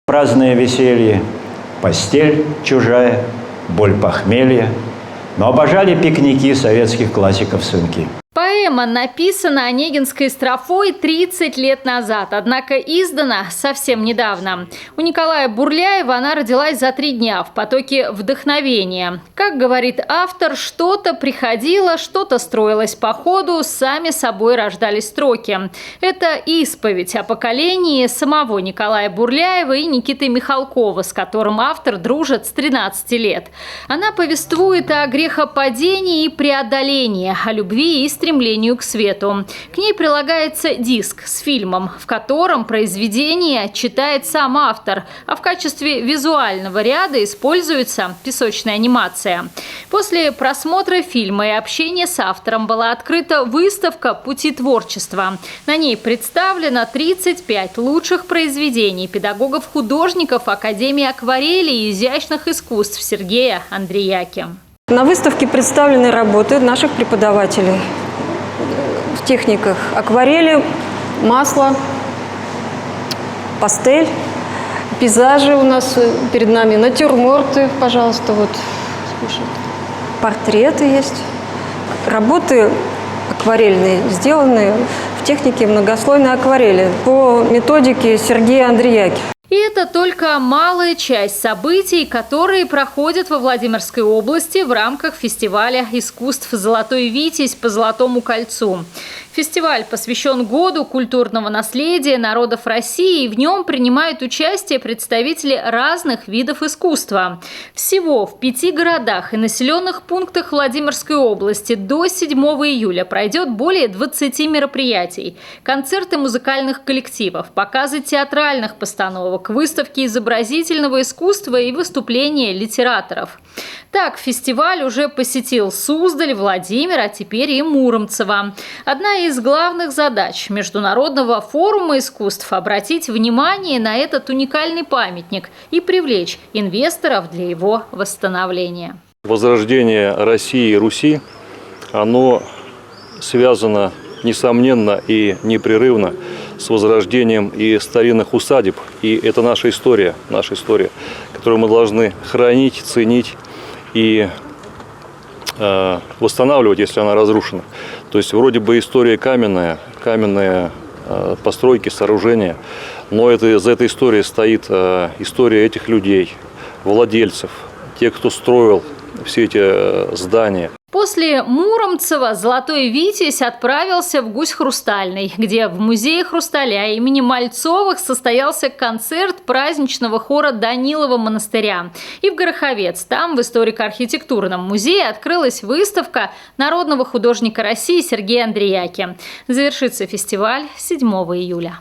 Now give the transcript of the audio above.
Праздное веселье, постель чужая, боль похмелья, но обожали пикники советских классиков сынки. Поэма написана Онегинской строфой 30 лет назад, однако издана совсем недавно. У Николая Бурляева она родилась за 3 дня в потоке вдохновения. Как говорит автор, что-то приходило, что-то строилось по ходу, сами собой рождались строки. Это исповедь о поколении самого Николая Бурляева и Никиты Михалкова, с которым автор дружит с 13 лет. Она повествует о грехопадении и преодолении, о любви и стремлению к свету. К ней прилагается диск с фильмом, в котором произведение читает сам автор, а в качестве визуального ряда используется песочная анимация. После просмотра фильма и общения с автором была открыта выставка «Пути творчества». На ней представлено 35 лучших произведений педагогов-художников Академии акварели и изящных искусств Сергея Андреяки. На выставке представлены работы наших преподавателей в техниках акварели, масло, пастель, пейзажи у нас перед нами, натюрморты, пожалуйста, вот, портреты есть. Работы акварельные сделаны в технике многослойной акварели по методике Сергея Андреяки. И это только малая часть событий, которые проходят во Владимирской области в рамках фестиваля искусств «Золотой Витязь» по Золотому кольцу. Фестиваль посвящен Году культурного наследия народов России, и в нем принимают участие представители разных видов искусства. Всего в 5 городах и населенных пунктах Владимирской области до 7 июля пройдет более 20 мероприятий. Концерты музыкальных коллективов, показы театральных постановок, выставки изобразительного искусства и выступления литераторов. Так, фестиваль уже посетил Суздаль, Владимир, а теперь и Муромцево. Одна из главных задач Международного форума искусств – обратить внимание на этот уникальный памятник и привлечь инвесторов для его восстановления. Возрождение России и Руси, оно связано, несомненно и непрерывно с возрождением и старинных усадеб. И это наша история, которую мы должны хранить, ценить и восстанавливать, если она разрушена. То есть вроде бы история каменные постройки, сооружения, но за этой историей стоит история этих людей, владельцев, тех, кто строил все эти здания. После Муромцева «Золотой Витязь» отправился в Гусь-Хрустальный, где в музее хрусталя имени Мальцовых состоялся концерт праздничного хора Данилова монастыря. И в Гороховец, там в историко-архитектурном музее открылась выставка народного художника России Сергея Андреяки. Завершится фестиваль 7 июля.